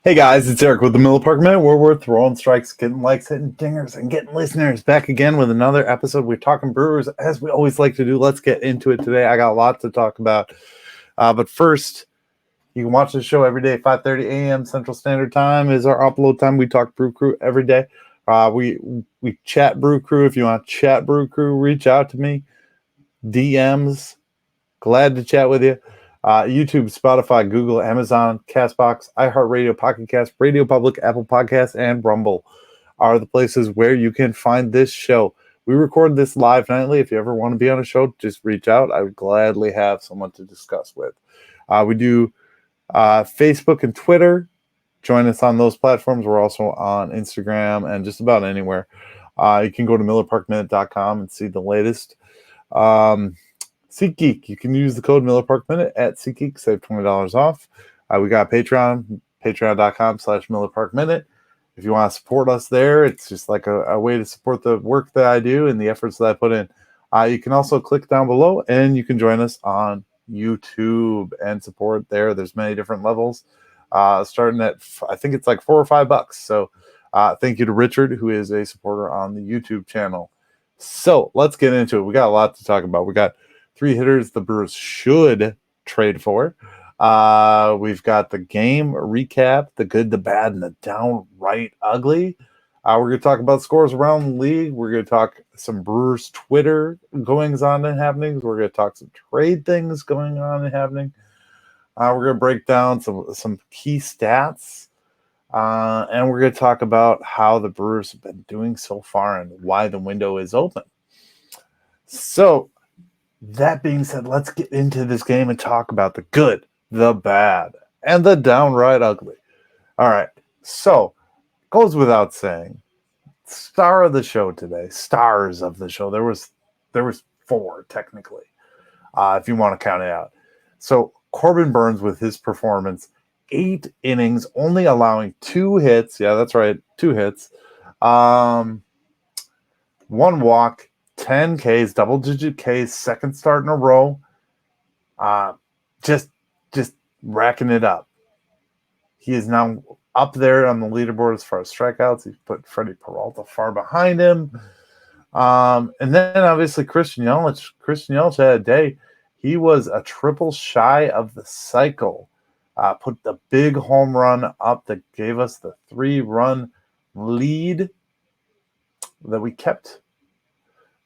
Hey guys, it's Eric with the Miller Park Minute, where we're throwing strikes, getting likes, hitting dingers, and getting listeners back again with another episode. We're talking Brewers, as we always like to do. Let's get into it today. I got a lot to talk about. But first, you can watch the show every day, 5:30 a.m. Central Standard Time is our upload time. We talk Brew Crew every day. We chat Brew Crew. If you want to chat Brew Crew, reach out to me. DMs. Glad to chat with you. YouTube, Spotify, Google, Amazon, CastBox, iHeartRadio, Pocket Cast, Radio Public, Apple Podcasts, and Rumble are the places where you can find this show. We record this live nightly. If you ever want to be on a show, just reach out. I would gladly have someone to discuss with. We do Facebook and Twitter. Join us on those platforms. We're also on Instagram and just about anywhere. You can go to millerparkminute.com and see the latest. SeatGeek, you can use the code MillerParkMinute at SeatGeek, save $20 off. We got Patreon, patreon.com/MillerParkMinute. If you want to support us there, it's just like a way to support the work that I do and the efforts that I put in. You can also click down below and you can join us on YouTube and support there. There's many different levels, starting at, I think it's like $4 or $5. So thank you to Richard, who is a supporter on the YouTube channel. So let's get into it. We got a lot to talk about. We got 3 hitters the Brewers should trade for. We've got the game recap, the good, the bad, and the downright ugly. We're going to talk about scores around the league. We're going to talk some Brewers Twitter goings on and happenings. We're going to talk some trade things going on and happening. We're going to break down some key stats. And we're going to talk about how the Brewers have been doing so far and why the window is open. So, that being said, let's get into this game and talk about the good, the bad, and the downright ugly. All right, so goes without saying, star of the show today, stars of the show. There was 4 technically, if you want to count it out. So Corbin Burnes with his performance, 8 innings, only allowing 2 hits. Yeah, that's right, 2 hits. 1 walk. 10 Ks, double-digit Ks, second start in a row. Just racking it up. He is now up there on the leaderboard as far as strikeouts. He's put Freddie Peralta far behind him. And then, obviously, Christian Yelich. Christian Yelich had a day. He was a triple shy of the cycle. Put the big home run up that gave us the 3-run lead that we kept.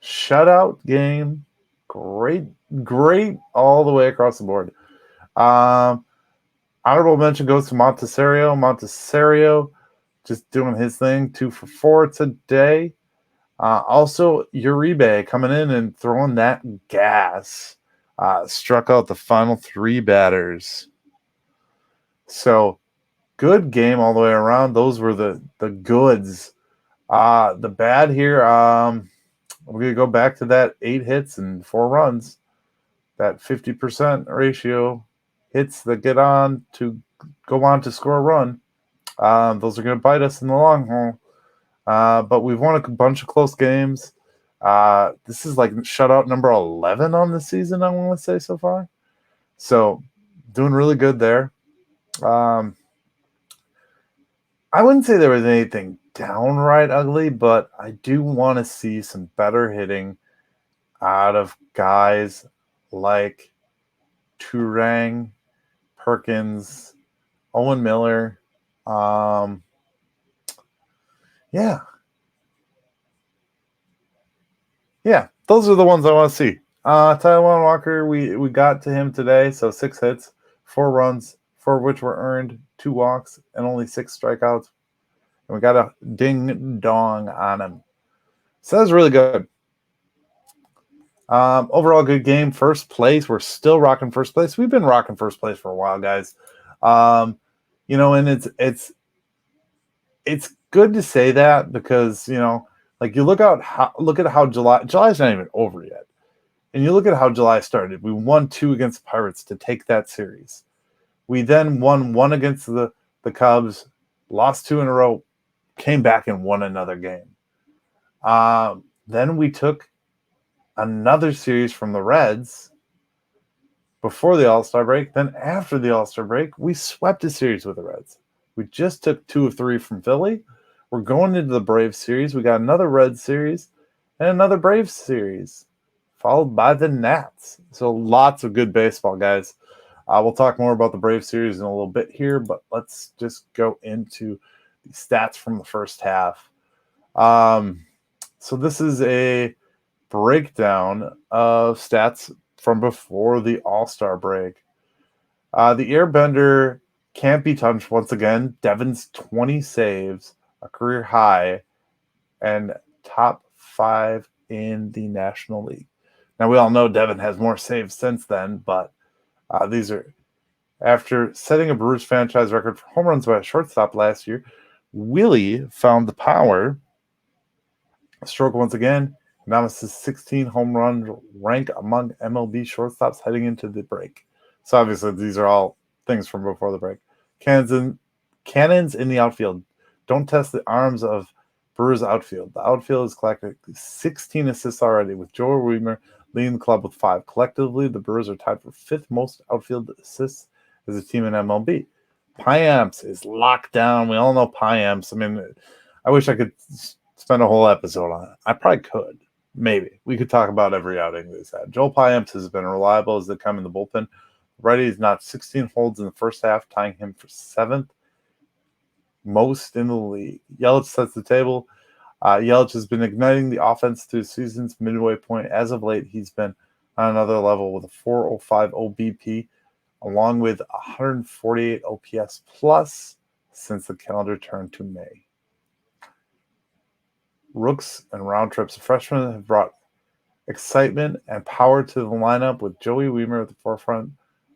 Shutout game, great all the way across the board. Honorable mention goes to Montessario, just doing his thing, 2 for 4 today. Also, Uribe coming in and throwing that gas, struck out the final 3 batters. So, good game all the way around. Those were the goods. The bad here, we're going to go back to that 8 hits and 4 runs, that 50% ratio hits that go on to score a run. Those are going to bite us in the long haul. But we've won a bunch of close games. This is like shutout number 11 on the season, I want to say, so far. So doing really good there. I wouldn't say there was anything downright ugly, but I do want to see some better hitting out of guys like Turang, Perkins, Owen Miller. Yeah, those are the ones I want to see. Taijuan Walker, we got to him today, so 6 hits, 4 runs, 4 of which were earned, 2 walks, and only 6 strikeouts. And we got a ding-dong on him. So that was really good. Overall, good game. First place. We're still rocking first place. We've been rocking first place for a while, guys. And it's good to say that because, like you look at how July's not even over yet. And you look at how July started. We won 2 against the Pirates to take that series. We then won 1 against the Cubs, lost 2 in a row, came back and won another game. Then we took another series from the Reds before the All-Star break. Then after the All-Star break, we swept a series with the Reds. We just took 2 of 3 from Philly. We're going into the Braves series. We got another Reds series and another Braves series, followed by the Nats. So lots of good baseball, guys. We'll talk more about the Braves series in a little bit here, but let's just go into the stats from the first half. So this is a breakdown of stats from before the All-Star break. The Airbender can't be touched once again. Devin's 20 saves, a career high, and top 5 in the National League. Now, we all know Devin has more saves since then, but these are after setting a Brewers franchise record for home runs by a shortstop last year. Willie found the power. Stroke once again. Now it's his 16 home run rank among MLB shortstops heading into the break. So obviously these are all things from before the break. Cannons in the outfield. Don't test the arms of Brewers outfield. The outfield has collected 16 assists already, with Joe Weimer leading the club with 5. Collectively, the Brewers are tied for 5th most outfield assists as a team in MLB. Piamps is locked down. We all know Piamps. I mean, I wish I could spend a whole episode on it. I probably could. Maybe. We could talk about every outing they've had. Joel Piamps has been reliable as they come in the bullpen. Righty is knocked 16 holds in the first half, tying him for 7th most in the league. Yelich sets the table. Yelich has been igniting the offense through the season's midway point. As of late, he's been on another level with a 405 OBP, along with 148 OPS plus since the calendar turned to May. Rooks and round trips. Freshmen have brought excitement and power to the lineup with Joey Weimer at the forefront.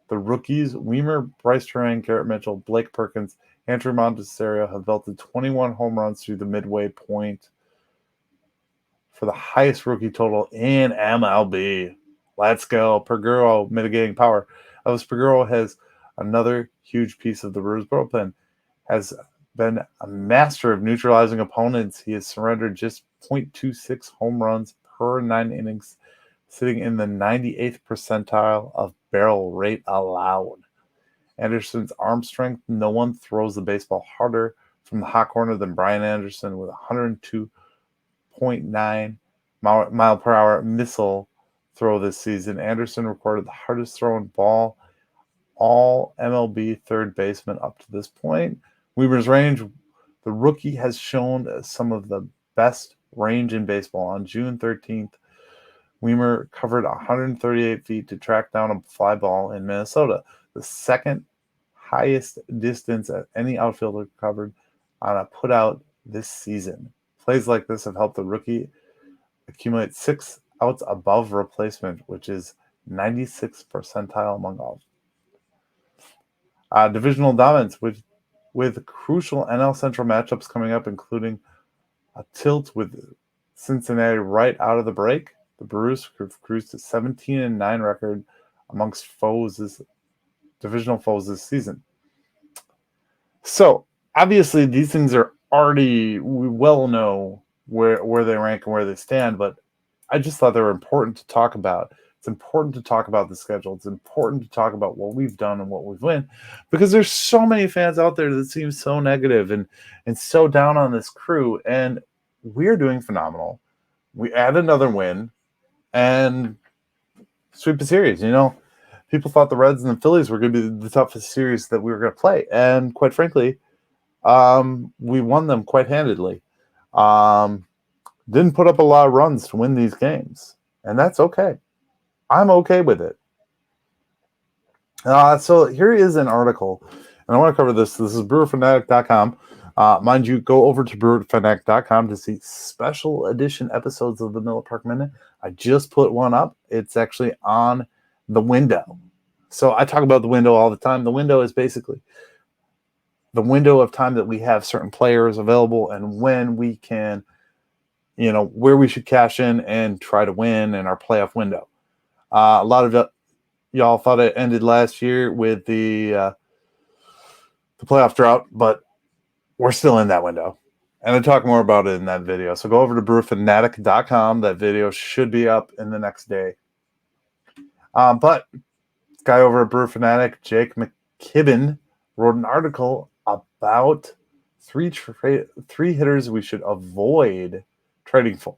The rookies, Weimer, Bryce Terang, Garrett Mitchell, Blake Perkins, Andrew Montecero have belted 21 home runs through the midway point for the highest rookie total in MLB. Let's go. Perguro mitigating power. Elvis Perguro has another huge piece of the Brewers bullpen. Has been a master of neutralizing opponents. He has surrendered just 0.26 home runs per 9 innings, sitting in the 98th percentile of barrel rate allowed. Anderson's arm strength. No one throws the baseball harder from the hot corner than Brian Anderson with 102.9 mile per hour missile throw this season. Anderson recorded the hardest thrown ball all MLB third baseman up to this point. Weimer's range. The rookie has shown some of the best range in baseball. On June 13th, Weimer covered 138 feet to track down a fly ball in Minnesota, the second highest distance that any outfielder covered on a putout this season. Plays like this have helped the rookie accumulate 6 outs above replacement, which is 96th percentile among all. Divisional dominance with crucial NL Central matchups coming up, including a tilt with Cincinnati right out of the break. The Brewers have cruised to 17-9 record amongst divisional foes this season. So obviously these things are already, we well know where they rank and where they stand, but I just thought they were important to talk about. It's important to talk about the schedule. It's important to talk about what we've done and what we've won, because there's so many fans out there that seem so negative and so down on this crew, and we're doing phenomenal. We add another win and sweep the series. You know, people thought the Reds and the Phillies were going to be the toughest series that we were going to play, and quite frankly, we won them quite handedly. Didn't put up a lot of runs to win these games, and that's okay. I'm okay with it. So here is an article, and I want to cover this. This is brewerfanatic.com. Mind you, go over to brewerfanatic.com to see special edition episodes of the Miller Park Minute. I just put one up. It's actually on the window. So I talk about the window all the time. The window is basically the window of time that we have certain players available and when we can, you know, where we should cash in and try to win in our playoff window. A lot of y'all thought it ended last year with the playoff drought, but we're still in that window. And I talk more about it in that video. So go over to brewerfanatic.com. That video should be up in the next day. But this guy over at Brewer Fanatic, Jake McKibben, wrote an article about three hitters we should avoid trading for.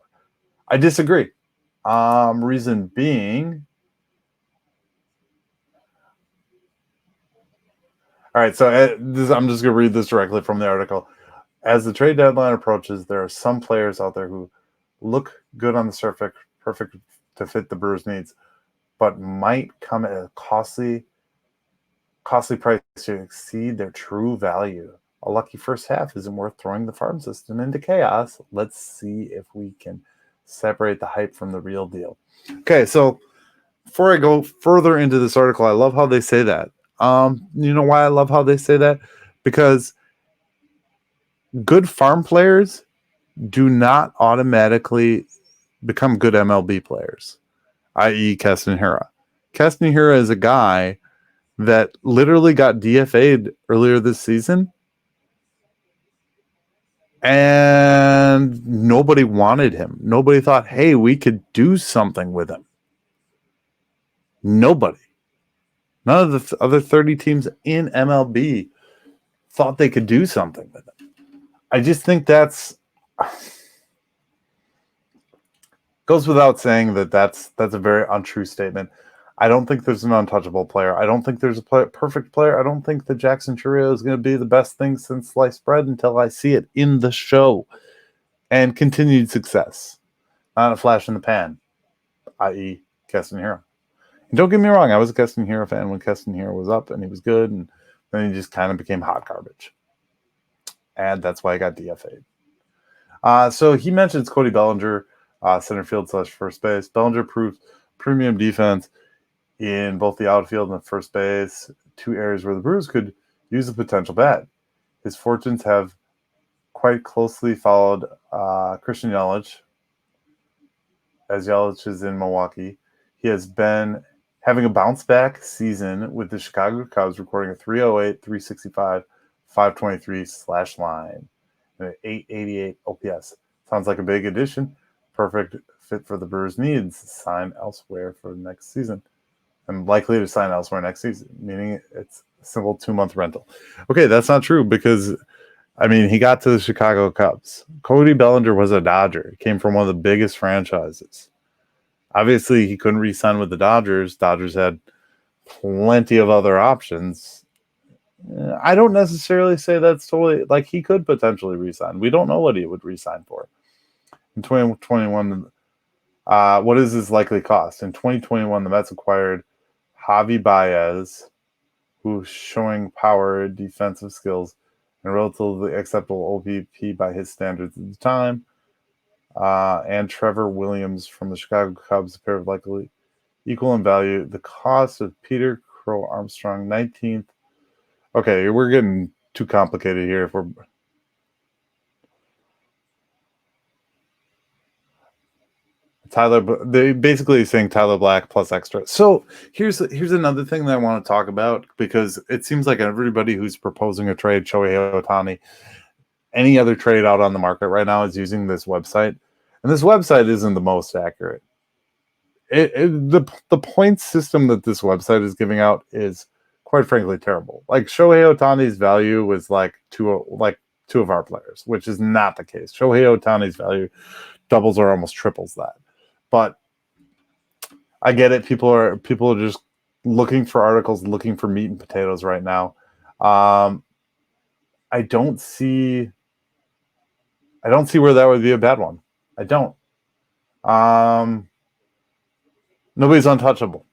I disagree. Reason being, all right. So I'm just going to read this directly from the article. As the trade deadline approaches, there are some players out there who look good on the surface, perfect to fit the Brewers' needs, but might come at a costly price to exceed their true value. A lucky first half isn't worth throwing the farm system into chaos. Let's see if we can separate the hype from the real deal. Okay, so before I go further into this article, I love how they say that. You know why I love how they say that? Because good farm players do not automatically become good MLB players, i.e. Castanheira. Castanheira is a guy that literally got DFA'd earlier this season, and nobody wanted him. Nobody thought, hey, we could do something with him. Nobody. None of the other 30 teams in MLB thought they could do something with him. I just think that's goes without saying that's a very untrue statement. I don't think there's an untouchable player. I don't think there's a perfect player. I don't think that Jackson Chourio is going to be the best thing since sliced bread until I see it in the show. And continued success. Not a flash in the pan, i.e. Castanheira. And don't get me wrong, I was a Castanheira fan when Castanheira was up and he was good, and then he just kind of became hot garbage. And that's why I got DFA'd. So he mentions Cody Bellinger, center field / first base. Bellinger proved premium defense in both the outfield and the first base, two areas where the Brewers could use a potential bat. His fortunes have quite closely followed Christian Yelich, as Yelich is in Milwaukee. He has been having a bounce back season with the Chicago Cubs, recording a 308, 365, 523 slash line and an 888 OPS. Sounds like a big addition. Perfect fit for the Brewers' needs. Sign elsewhere for next season. I'm likely to sign elsewhere next season, meaning it's a simple 2-month rental. Okay, that's not true because, I mean, he got to the Chicago Cubs. Cody Bellinger was a Dodger. He came from one of the biggest franchises. Obviously, he couldn't re-sign with the Dodgers. Dodgers had plenty of other options. I don't necessarily say that's totally, like, he could potentially re-sign. We don't know what he would re-sign for. In 2021, what is his likely cost? In 2021, the Mets acquired Javi Baez, who's showing power, defensive skills, and relatively acceptable OBP by his standards at the time. And Trevor Williams from the Chicago Cubs, a pair of likely equal in value. The cost of Peter Crow Armstrong, 19th. Okay, we're getting too complicated here. If we're they basically saying Tyler Black plus extra. So here's another thing that I want to talk about, because it seems like everybody who's proposing a trade, Shohei Ohtani, any other trade out on the market right now, is using this website, and this website isn't the most accurate. The point system that this website is giving out is quite frankly terrible. Like Shohei Ohtani's value was like two of our players, which is not the case. Shohei Ohtani's value doubles or almost triples that. But I get it. People are just looking for articles, looking for meat and potatoes right now. I don't see where that would be a bad one. I don't. Nobody's untouchable.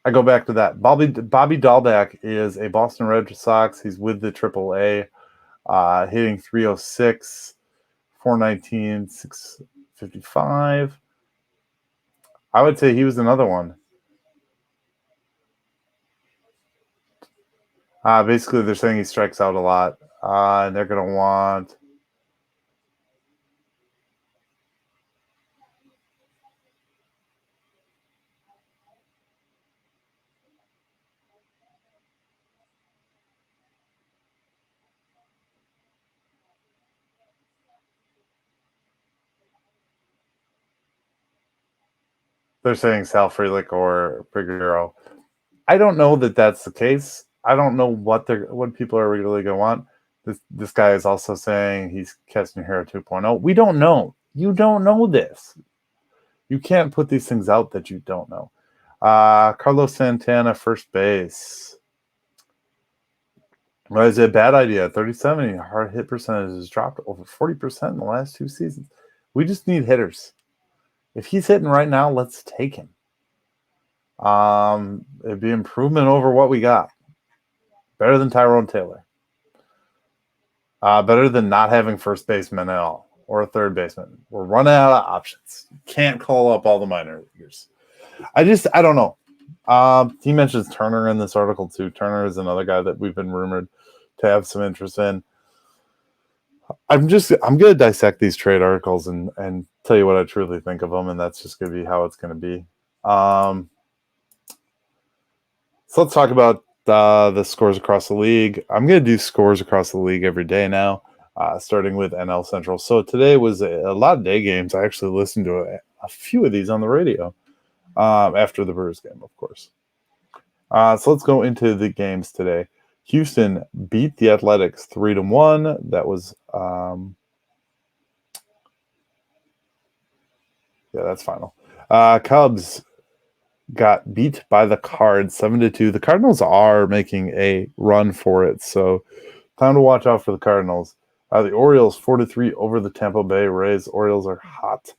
I go back to that. Bobby Dahlbeck is a Boston Red Sox. He's with the AAA, hitting 306, 419, 655. I would say he was another one. Basically, they're saying he strikes out a lot, and they're going to want. They're saying Sal Frelick or Figueroa. I don't know that that's the case. I don't know what people are really going to want. This guy is also saying he's Castanero 2.0. We don't know. You don't know this. You can't put these things out that you don't know. Carlos Santana, first base. Well, is it a bad idea? 37, hard hit percentage has dropped over 40% in the last 2 seasons. We just need hitters. If he's hitting right now, let's take him. It'd be improvement over what we got. Better than Tyrone Taylor. Better than not having first baseman at all or a third baseman. We're running out of options. You can't call up all the minor leaguers. I don't know. He mentions Turner in this article too. Turner is another guy that we've been rumored to have some interest in. I'm gonna dissect these trade articles and tell you what I truly think of them, and that's just gonna be how it's gonna be. So let's talk about the scores across the league. I'm gonna do scores across the league every day now, starting with NL Central. So today was a lot of day games. I actually listened to a few of these on the radio after the Brewers game, of course. So let's go into the games today. Houston beat the Athletics 3-1. That was that's final. Cubs got beat by the Cards 7-2. The Cardinals are making a run for it, so time to watch out for the Cardinals. The Orioles 4-3 over the Tampa Bay Rays. Orioles are hot.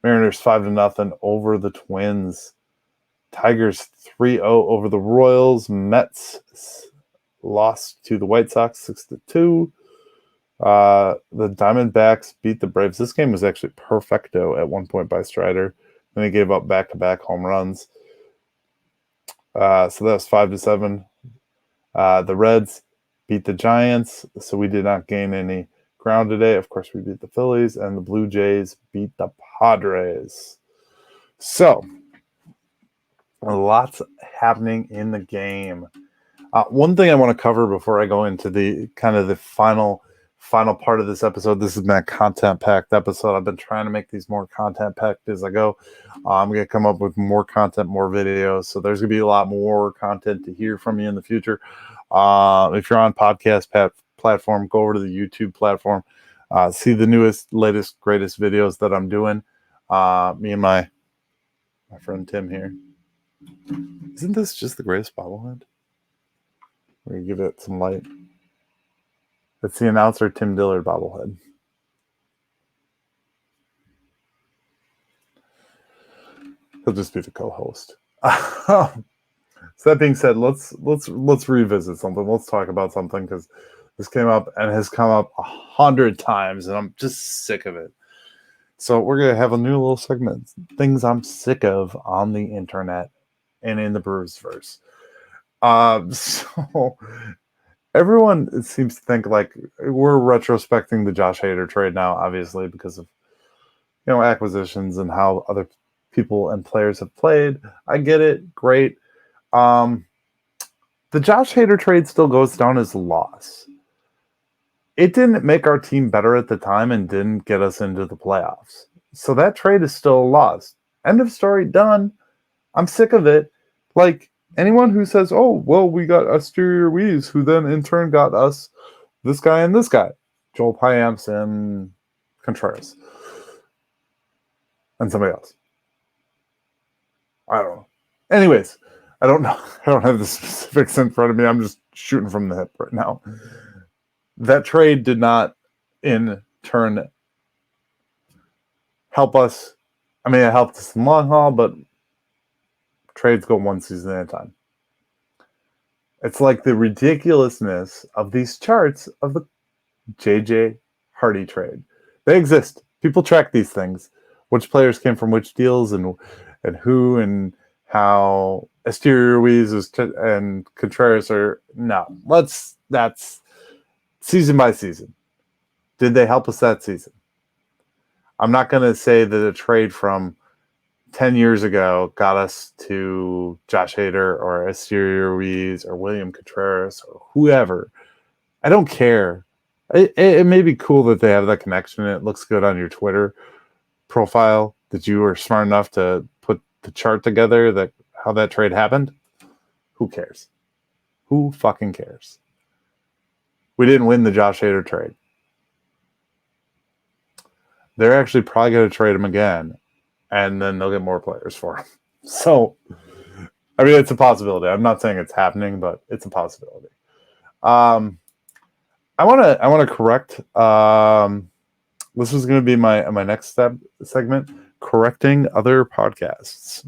Mariners 5-0 over the Twins. Tigers 3-0 over the Royals. Mets lost to the White Sox 6-2. The Diamondbacks beat the Braves. This game was actually perfecto at one point by Strider. Then they gave up back-to-back home runs. So that was 5-7. The Reds beat the Giants, so we did not gain any ground today. Of course, we beat the Phillies, and the Blue Jays beat the Padres. So, lots happening in the game. One thing I want to cover before I go into the kind of the final part of this episode. This has been a content-packed episode. I've been trying to make these more content-packed as I go. I'm going to come up with more content, more videos. So there's going to be a lot more content to hear from me in the future. If you're on podcast platform, go over to the YouTube platform. See the newest, latest, greatest videos that I'm doing. Me and my friend Tim here. Isn't this just the greatest bobblehead? We're going to give it some light. It's the announcer Tim Dillard bobblehead. He'll just be the co-host. So that being said, let's revisit something. Let's talk about something because this came up and has come up 100 times, and I'm just sick of it. So we're gonna have a new little segment: things I'm sick of on the internet and in the Brewers verse. So everyone seems to think like we're retrospecting the Josh Hader trade now, obviously because of acquisitions and how other people and players have played. I get it, great. The Josh Hader trade still goes down as a loss. It didn't make our team better at the time and didn't get us into the playoffs. So that trade is still a loss. End of story, done. I'm sick of it. Like, anyone who says, oh, well, we got Asterior Wees, who then in turn got us this guy and this guy, Joel Payamps and Contreras. And somebody else. I don't know. Anyways, I don't know. I don't have the specifics in front of me. I'm just shooting from the hip right now. That trade did not, in turn, help us. I mean, it helped us in the long haul, but trades go one season at a time. It's like the ridiculousness of these charts of the J.J. Hardy trade. They exist. People track these things. Which players came from which deals and who and how Asterior Wees and Contreras are. No, that's season by season. Did they help us that season? I'm not going to say that a trade from 10 years ago got us to Josh Hader or Asterior Wees or William Contreras or whoever. I don't care. It may be cool that they have that connection and it looks good on your Twitter profile that you were smart enough to put the chart together that how that trade happened. Who cares? Who fucking cares? We didn't win the Josh Hader trade. They're actually probably going to trade him again, and then they'll get more players for him. So, I mean, it's a possibility. I'm not saying it's happening, but it's a possibility. I want to correct. This was going to be my next segment, correcting other podcasts.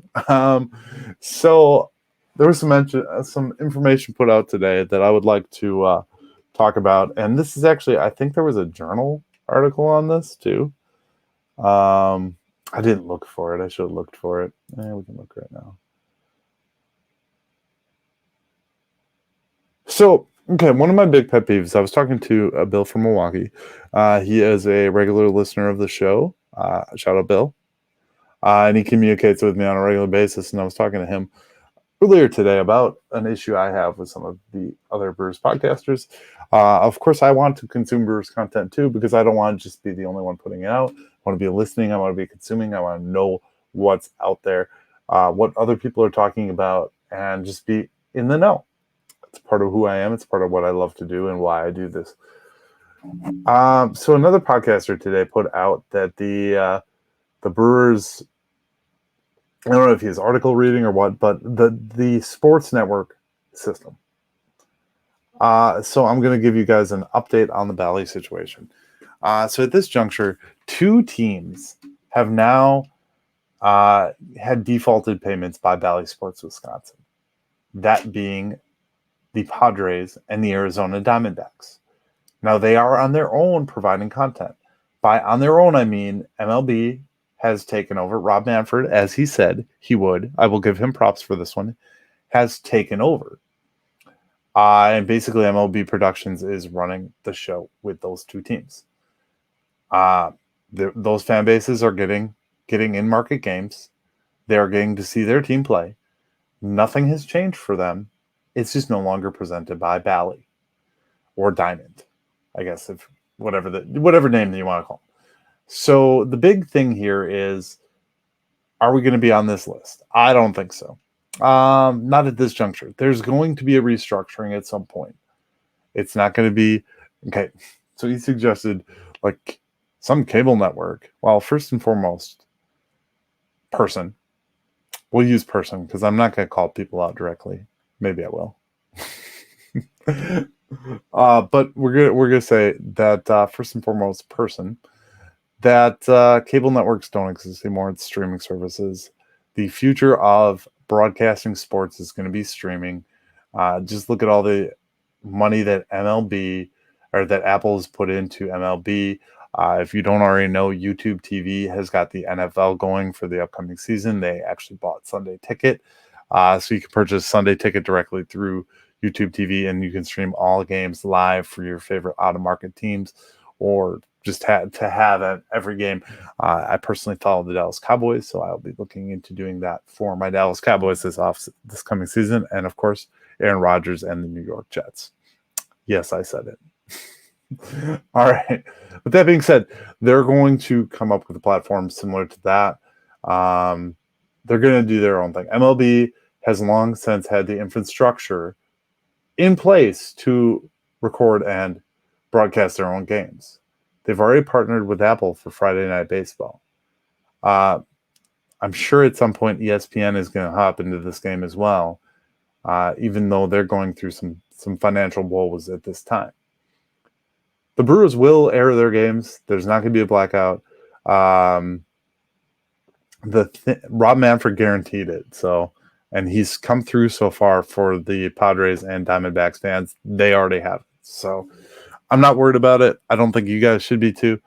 So there was some information put out today that I would like to talk about, and this is actually, I think there was a journal article on this too. I didn't look for it. I should have looked for it. We can look right now. So, okay, one of my big pet peeves, I was talking to Bill from Milwaukee. He is a regular listener of the show. Shout out, Bill. And he communicates with me on a regular basis. And I was talking to him earlier today about an issue I have with some of the other Brewers podcasters. Of course, I want to consume Brewers content too, because I don't want to just be the only one putting it out. I want to be listening. I want to be consuming. I want to know what's out there, what other people are talking about, and just be in the know. It's part of who I am. It's part of what I love to do and why I do this. So another podcaster today put out that the Brewers, I don't know if he's article reading or what, but the sports network system. So I'm going to give you guys an update on the Bally situation. So at this juncture, 2 teams have now had defaulted payments by Bally Sports Wisconsin. That being the Padres and the Arizona Diamondbacks. Now they are on their own providing content. By on their own, I mean MLB has taken over. Rob Manfred, as he said he would, I will give him props for this one, has taken over. And basically MLB Productions is running the show with those 2 teams. Those fan bases are getting in-market games. They're getting to see their team play. Nothing has changed for them. It's just no longer presented by Bally or Diamond, I guess, if whatever name that you want to call them. So the big thing here is, are we going to be on this list? I don't think so. Not at this juncture. There's going to be a restructuring at some point. It's not going to be okay. So he suggested like some cable network. Well, first and foremost, person. We'll use person because I'm not going to call people out directly. Maybe I will. But we're gonna say that first and foremost, person. That cable networks don't exist anymore. It's streaming services. The future of broadcasting sports is going to be streaming. Just look at all the money that MLB or that Apple has put into MLB. If you don't already know, YouTube TV has got the NFL going for the upcoming season. They actually bought Sunday Ticket. So you can purchase Sunday Ticket directly through YouTube TV, and you can stream all games live for your favorite out-of-market teams, or just to have at every game. I personally follow the Dallas Cowboys, so I'll be looking into doing that for my Dallas Cowboys this coming season, and of course, Aaron Rodgers and the New York Jets. Yes, I said it. All right. With that being said, they're going to come up with a platform similar to that. They're going to do their own thing. MLB has long since had the infrastructure in place to record and broadcast their own games. They've already partnered with Apple for Friday Night Baseball. I'm sure at some point ESPN is going to hop into this game as well, even though they're going through some financial woes at this time. The Brewers will air their games. There's not going to be a blackout. Rob Manfred guaranteed it. So, and he's come through so far for the Padres and Diamondbacks fans. They already have it. So I'm not worried about it. I don't think you guys should be too.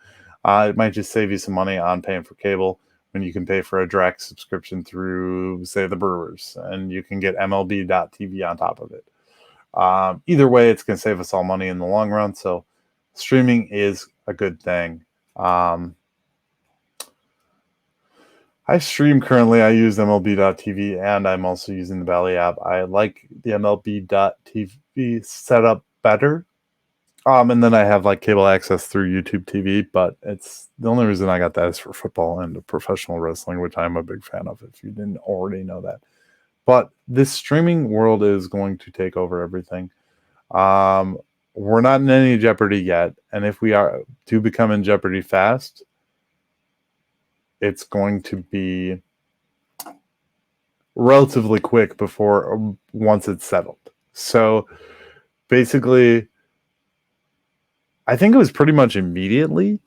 It might just save you some money on paying for cable when you can pay for a direct subscription through, say, the Brewers, and you can get MLB.TV on top of it. Either way, it's going to save us all money in the long run. So streaming is a good thing. I stream currently. I use MLB.TV, and I'm also using the Bally app. I like the MLB.TV setup better. And then I have like cable access through YouTube TV, but it's the only reason I got that is for football and professional wrestling, which I'm a big fan of, if you didn't already know that. But this streaming world is going to take over everything. we're not in any jeopardy yet. And if we do become in jeopardy fast, it's going to be relatively quick before once it's settled. So basically, I think it was pretty much immediately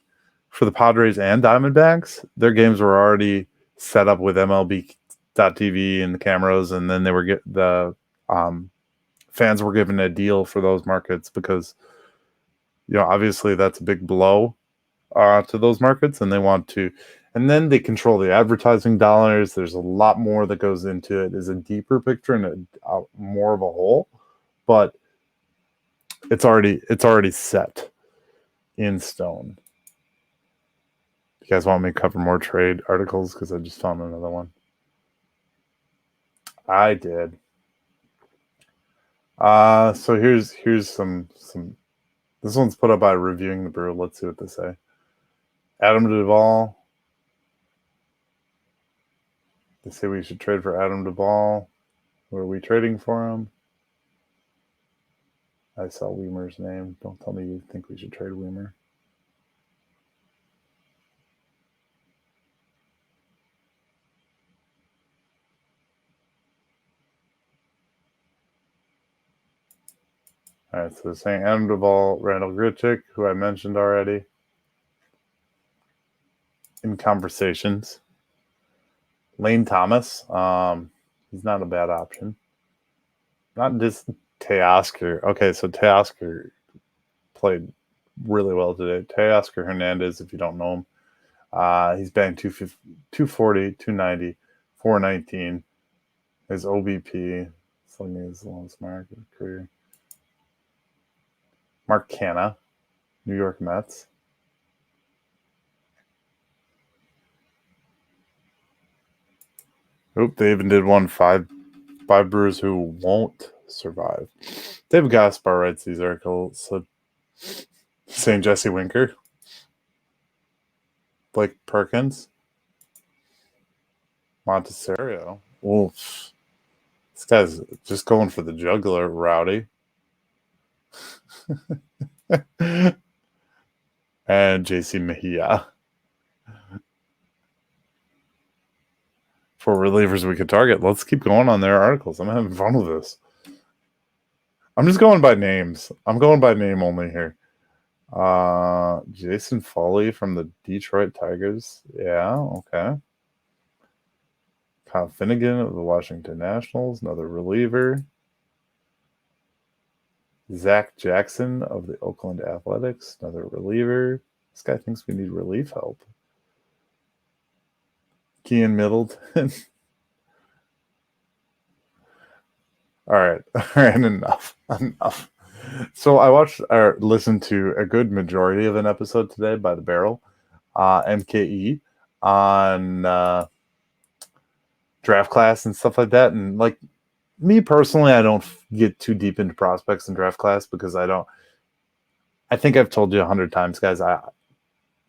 for the Padres and Diamondbacks. Their games were already set up with MLB.TV and the cameras, and then they were the fans were given a deal for those markets because, obviously that's a big blow to those markets, and they want to, and then they control the advertising dollars. There's a lot more that goes into it. It's a deeper picture and more of a whole, but it's already set in stone. You guys want me to cover more trade articles? Because I just found another one. I did. So here's some. This one's put up by Reviewing the Brew. Let's see what they say. Adam Duvall. They say we should trade for Adam Duvall. Who are we trading for him? I saw Weimer's name. Don't tell me you think we should trade Weimer. All right, so they're saying Adam Duvall, Randall Grichuk, who I mentioned already in conversations. Lane Thomas, he's not a bad option. Not just Teoscar. Okay, so Teoscar played really well today. Teoscar Hernandez, if you don't know him, he's banged 240, 290, 419. His OBP, something his longest mark of his career. Mark Canha, New York Mets. Oop, they even did one five Brewers who won't survive. David Gaspar writes these articles. So saying Jesse Winker, Blake Perkins, Montecero. Oof. This guy's just going for the jugular, Rowdy. And JC Mejia. For relievers we could target. Let's keep going on their articles. I'm having fun with this. I'm just going by names. I'm going by name only here. Jason Foley from the Detroit Tigers. Yeah, okay. Kyle Finnegan of the Washington Nationals, another reliever. Zach Jackson of the Oakland Athletics, another reliever. This guy thinks we need relief help. Kean Middleton. All right, enough. So I watched or listened to a good majority of an episode today by The Barrel, MKE, on draft class and stuff like that. And like me personally, I don't get too deep into prospects and draft class because I think I've told you 100 times, guys,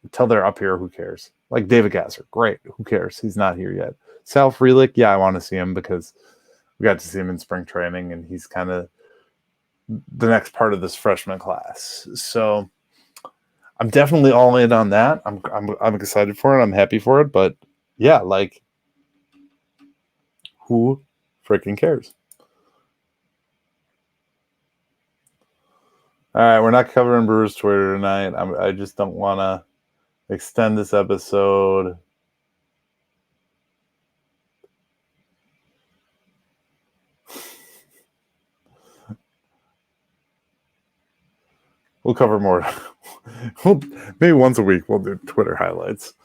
until they're up here, who cares? Like David Gasser, great, who cares? He's not here yet. Sal Frelick, yeah, I want to see him because we got to see him in spring training, and he's kind of the next part of this freshman class. So I'm definitely all in on that. I'm excited for it. I'm happy for it. But yeah, like, who freaking cares? All right, we're not covering Brewers Twitter tonight. I just don't want to extend this episode. We'll cover more. Maybe once a week we'll do Twitter highlights.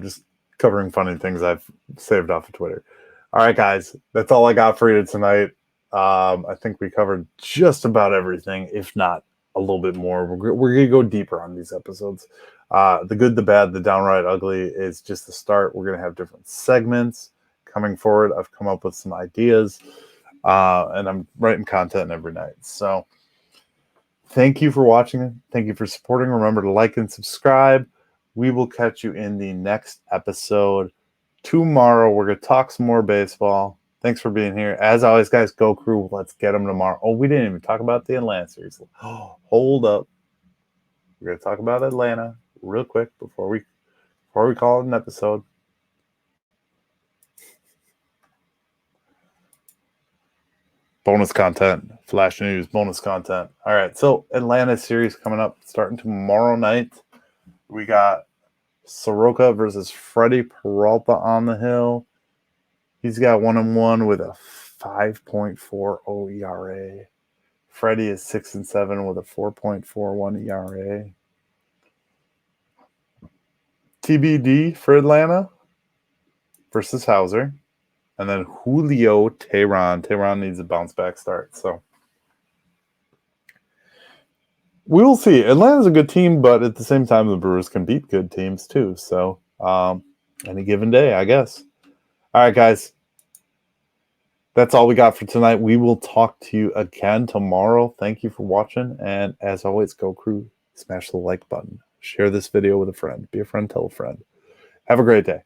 Just covering funny things I've saved off of Twitter. All right, guys, that's all I got for you tonight. I think we covered just about everything, if not a little bit more. We're going to go deeper on these episodes. The good, the bad, the downright ugly is just the start. We're going to have different segments coming forward. I've come up with some ideas, and I'm writing content every night. So thank you for watching. Thank you for supporting. Remember to like and subscribe. We will catch you in the next episode tomorrow. We're going to talk some more baseball. Thanks for being here. As always, guys, go Crew. Let's get them tomorrow. Oh, we didn't even talk about the Atlanta series. Oh, hold up. We're going to talk about Atlanta real quick before we call it an episode. Bonus content, flash news, bonus content. All right, so Atlanta series coming up starting tomorrow night. We got Soroka versus Freddie Peralta on the hill. He's got 1-1 with a 5.40 ERA. Freddie is 6-7 with a 4.41 ERA. TBD for Atlanta versus Hauser. And then Julio Tehran. Tehran needs a bounce back start. So we will see. Atlanta's a good team, but at the same time, the Brewers can beat good teams too. So any given day, I guess. All right, guys. That's all we got for tonight. We will talk to you again tomorrow. Thank you for watching. And as always, go Crew. Smash the like button. Share this video with a friend. Be a friend, tell a friend. Have a great day.